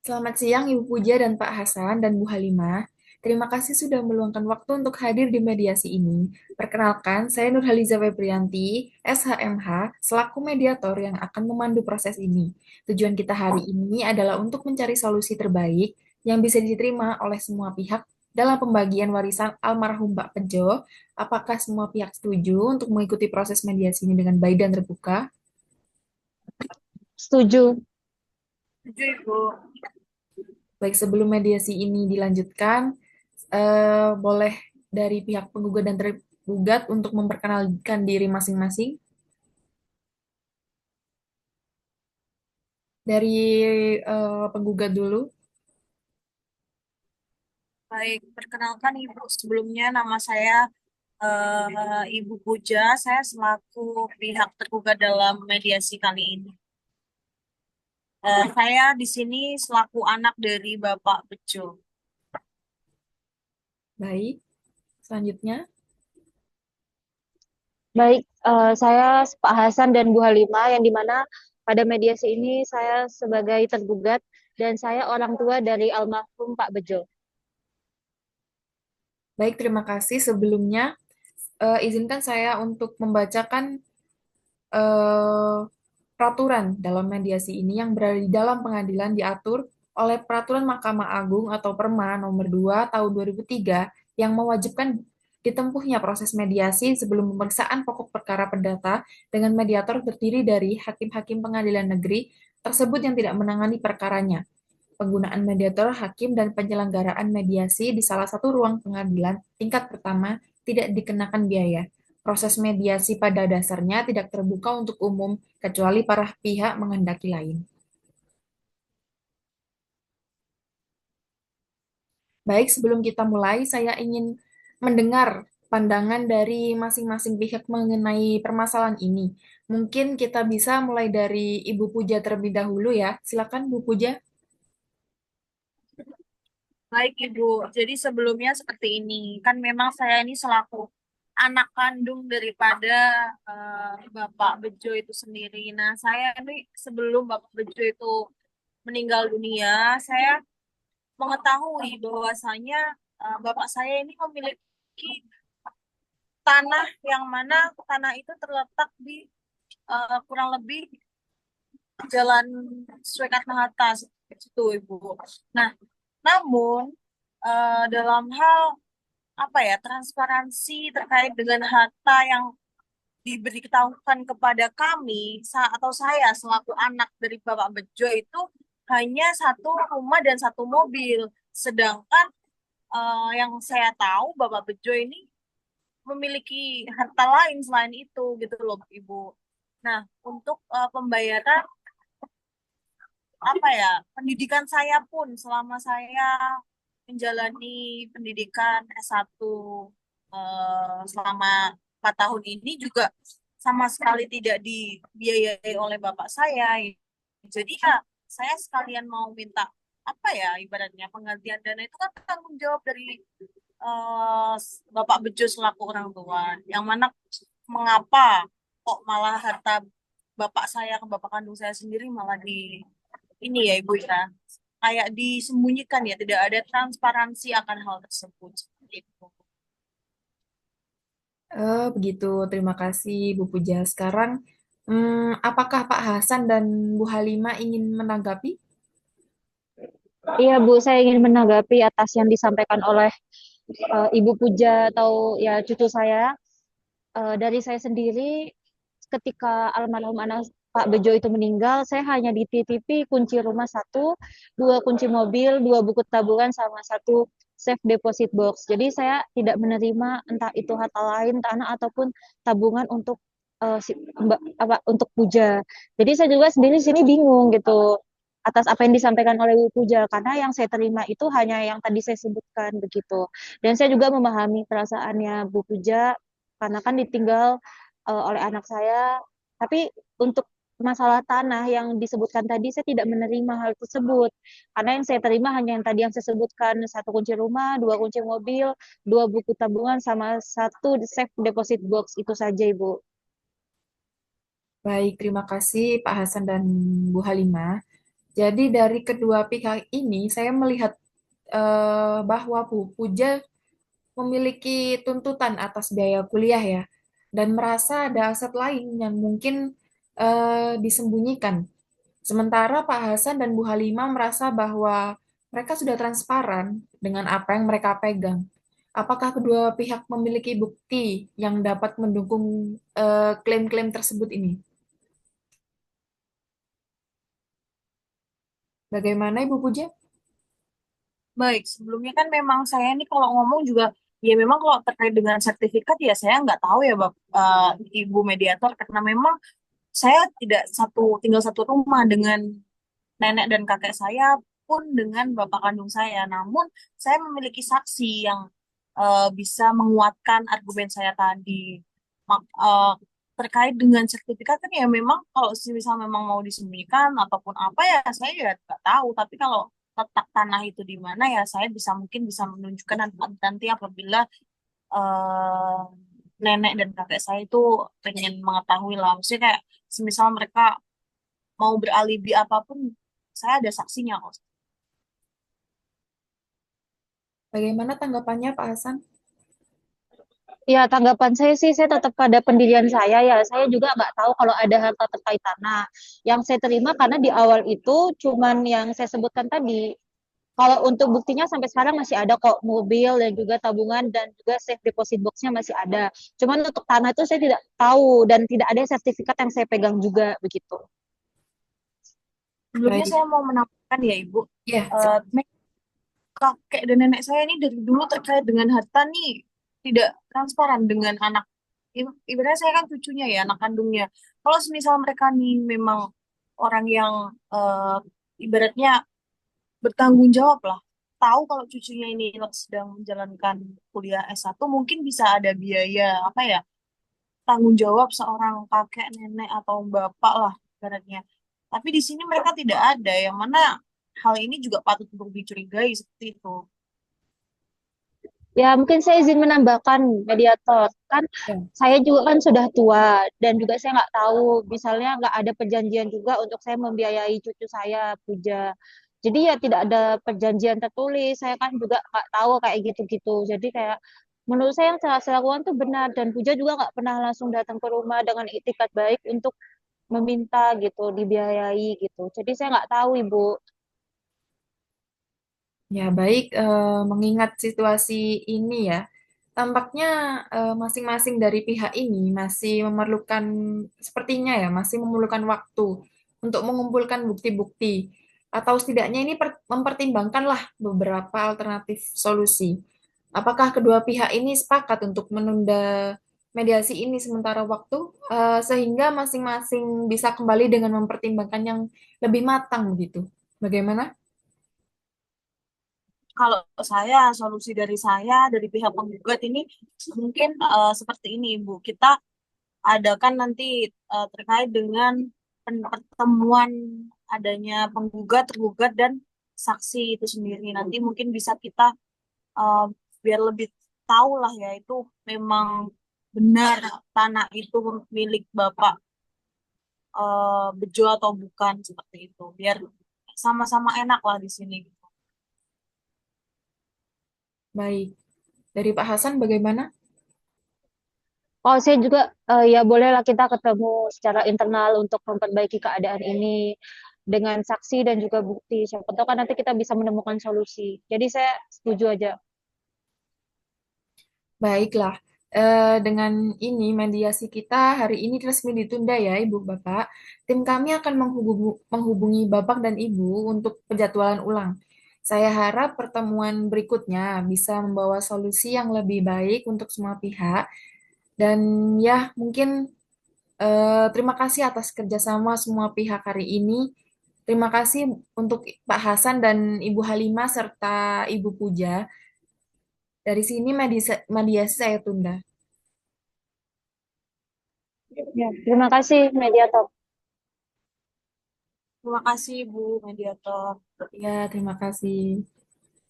Selamat siang Ibu Puja dan Pak Hasan dan Bu Halimah. Terima kasih sudah meluangkan waktu untuk hadir di mediasi ini. Perkenalkan, saya Nurhaliza Febrianti, SHMH, selaku mediator yang akan memandu proses ini. Tujuan kita hari ini adalah untuk mencari solusi terbaik yang bisa diterima oleh semua pihak dalam pembagian warisan almarhum Pak Pejo. Apakah semua pihak setuju untuk mengikuti proses mediasi ini dengan baik dan terbuka? Setuju. Setuju, Ibu. Baik, sebelum mediasi ini dilanjutkan, boleh dari pihak penggugat dan tergugat untuk memperkenalkan diri masing-masing. Dari penggugat dulu. Baik, perkenalkan Ibu. Sebelumnya nama saya Ibu Puja. Saya selaku pihak tergugat dalam mediasi kali ini. Saya di sini selaku anak dari Bapak Bejo. Baik, selanjutnya. Baik, saya Pak Hasan dan Bu Halimah yang dimana pada mediasi ini saya sebagai tergugat dan saya orang tua dari almarhum Pak Bejo. Baik, terima kasih. Sebelumnya, izinkan saya untuk membacakan eh, peraturan dalam mediasi ini yang berada di dalam pengadilan diatur oleh Peraturan Mahkamah Agung atau Perma nomor 2 tahun 2003 yang mewajibkan ditempuhnya proses mediasi sebelum pemeriksaan pokok perkara perdata dengan mediator terdiri dari hakim-hakim pengadilan negeri tersebut yang tidak menangani perkaranya. Penggunaan mediator hakim dan penyelenggaraan mediasi di salah satu ruang pengadilan tingkat pertama tidak dikenakan biaya. Proses mediasi pada dasarnya tidak terbuka untuk umum kecuali para pihak menghendaki lain. Baik, sebelum kita mulai, saya ingin mendengar pandangan dari masing-masing pihak mengenai permasalahan ini. Mungkin kita bisa mulai dari Ibu Puja terlebih dahulu ya. Silakan Bu Puja. Baik Ibu, jadi sebelumnya seperti ini. Kan memang saya ini selaku anak kandung daripada Bapak Bejo itu sendiri. Nah, saya ini sebelum Bapak Bejo itu meninggal dunia, saya mengetahui bahwasanya bapak saya ini memiliki tanah yang mana tanah itu terletak di kurang lebih Jalan Soekarno-Hatta situ Ibu. Nah, namun dalam hal apa ya transparansi terkait dengan harta yang diberitahukan kepada kami atau saya selaku anak dari Bapak Bejo itu hanya satu rumah dan satu mobil. Sedangkan yang saya tahu Bapak Bejo ini memiliki harta lain selain itu gitu loh Ibu. Nah, untuk pembayaran apa ya pendidikan saya pun selama saya menjalani pendidikan S1 selama 4 tahun ini juga sama sekali tidak dibiayai oleh bapak saya. Jadi ya saya sekalian mau minta apa ya ibaratnya penggantian dana itu kan tanggung jawab dari eh, Bapak Bejo selaku orang tua. Yang mana mengapa kok malah harta bapak saya ke bapak kandung saya sendiri malah di ini ya Ibu ya kayak disembunyikan ya tidak ada transparansi akan hal tersebut seperti itu. Begitu, terima kasih Bu Puja. Sekarang, apakah Pak Hasan dan Bu Halimah ingin menanggapi? Iya Bu, saya ingin menanggapi atas yang disampaikan oleh Ibu Puja atau ya cucu saya. Dari saya sendiri, ketika almarhum anak Pak Bejo itu meninggal, saya hanya dititipi kunci rumah satu, dua kunci mobil, dua buku tabungan, sama satu safe deposit box. Jadi saya tidak menerima entah itu harta lain, tanah ataupun tabungan untuk untuk puja. Jadi saya juga sendiri di sini bingung gitu atas apa yang disampaikan oleh Bu Puja karena yang saya terima itu hanya yang tadi saya sebutkan begitu. Dan saya juga memahami perasaannya Bu Puja karena kan ditinggal oleh anak saya. Tapi untuk masalah tanah yang disebutkan tadi saya tidak menerima hal tersebut. Karena yang saya terima hanya yang tadi yang saya sebutkan, satu kunci rumah, dua kunci mobil, dua buku tabungan, sama satu safe deposit box. Itu saja, Ibu. Baik, terima kasih Pak Hasan dan Bu Halimah. Jadi dari kedua pihak ini saya melihat bahwa Bu Puja memiliki tuntutan atas biaya kuliah ya, dan merasa ada aset lain yang mungkin disembunyikan. Sementara Pak Hasan dan Bu Halimah merasa bahwa mereka sudah transparan dengan apa yang mereka pegang. Apakah kedua pihak memiliki bukti yang dapat mendukung klaim-klaim tersebut ini? Bagaimana Ibu Puja? Baik, sebelumnya kan memang saya ini kalau ngomong juga, ya memang kalau terkait dengan sertifikat ya saya nggak tahu ya Ibu mediator, karena memang saya tidak tinggal satu rumah dengan nenek dan kakek saya pun dengan bapak kandung saya. Namun saya memiliki saksi yang bisa menguatkan argumen saya tadi. Terkait dengan sertifikat kan ya memang kalau misal memang mau disembunyikan ataupun apa ya saya ya nggak tahu. Tapi kalau letak tanah itu di mana ya saya mungkin bisa menunjukkan nanti apabila eh, nenek dan kakek saya itu pengen mengetahui lah. Maksudnya kayak semisal mereka mau beralibi apapun, saya ada saksinya kok. Bagaimana tanggapannya Pak Hasan? Ya, tanggapan saya sih, saya tetap pada pendirian saya ya. Saya juga nggak tahu kalau ada harta terkait tanah. Yang saya terima karena di awal itu cuman yang saya sebutkan tadi. Kalau untuk buktinya sampai sekarang masih ada kok mobil dan juga tabungan dan juga safe deposit boxnya masih ada. Cuman untuk tanah itu saya tidak tahu dan tidak ada sertifikat yang saya pegang juga begitu. Sebelumnya Baik, saya mau menambahkan ya Ibu, ya, eh, kakek dan nenek saya ini dari dulu terkait dengan harta nih tidak transparan dengan anak. Ibaratnya saya kan cucunya ya, anak kandungnya. Kalau semisal mereka nih memang orang yang eh, ibaratnya bertanggung jawab lah, tahu kalau cucunya ini sedang menjalankan kuliah S1, mungkin bisa ada biaya apa ya, tanggung jawab seorang kakek, nenek atau bapak lah ibaratnya. Tapi di sini mereka tidak ada, yang mana hal ini juga patut untuk dicurigai seperti itu. Ya, mungkin saya izin menambahkan mediator. Kan ya. saya juga kan sudah tua dan juga saya nggak tahu, misalnya nggak ada perjanjian juga untuk saya membiayai cucu saya, Puja. Jadi ya tidak ada perjanjian tertulis. Saya kan juga nggak tahu kayak gitu-gitu. Jadi kayak menurut saya yang saya lakukan tuh benar dan Puja juga nggak pernah langsung datang ke rumah dengan itikat baik untuk meminta gitu dibiayai gitu. Jadi saya nggak tahu Ibu. Ya, baik, mengingat situasi ini ya, tampaknya masing-masing dari pihak ini masih memerlukan, sepertinya ya, masih memerlukan waktu untuk mengumpulkan bukti-bukti, atau setidaknya ini mempertimbangkanlah beberapa alternatif solusi. Apakah kedua pihak ini sepakat untuk menunda mediasi ini sementara waktu, sehingga masing-masing bisa kembali dengan mempertimbangkan yang lebih matang begitu? Bagaimana? Kalau saya, solusi dari saya, dari pihak penggugat ini mungkin seperti ini, Ibu. Kita adakan nanti terkait dengan pertemuan adanya penggugat, tergugat, dan saksi itu sendiri. Nanti mungkin bisa kita eh, biar lebih tahu lah ya, itu memang benar tanah itu milik Bapak Bejo atau bukan, seperti itu. Biar sama-sama enak lah di sini. Baik. Dari Pak Hasan bagaimana? Oh, saya juga ya bolehlah kita ketemu secara internal untuk memperbaiki keadaan ini dengan saksi dan juga bukti. Siapa tahu kan nanti kita bisa menemukan solusi. Jadi saya setuju aja. Baiklah. Dengan ini mediasi kita hari ini resmi ditunda ya, Ibu Bapak. Tim kami akan menghubungi Bapak dan Ibu untuk penjadwalan ulang. Saya harap pertemuan berikutnya bisa membawa solusi yang lebih baik untuk semua pihak. Dan ya, mungkin terima kasih atas kerjasama semua pihak hari ini. Terima kasih untuk Pak Hasan dan Ibu Halimah serta Ibu Puja. Dari sini mediasi saya tunda. Ya, terima kasih mediator. Terima kasih, Bu Mediator. Ya, terima kasih.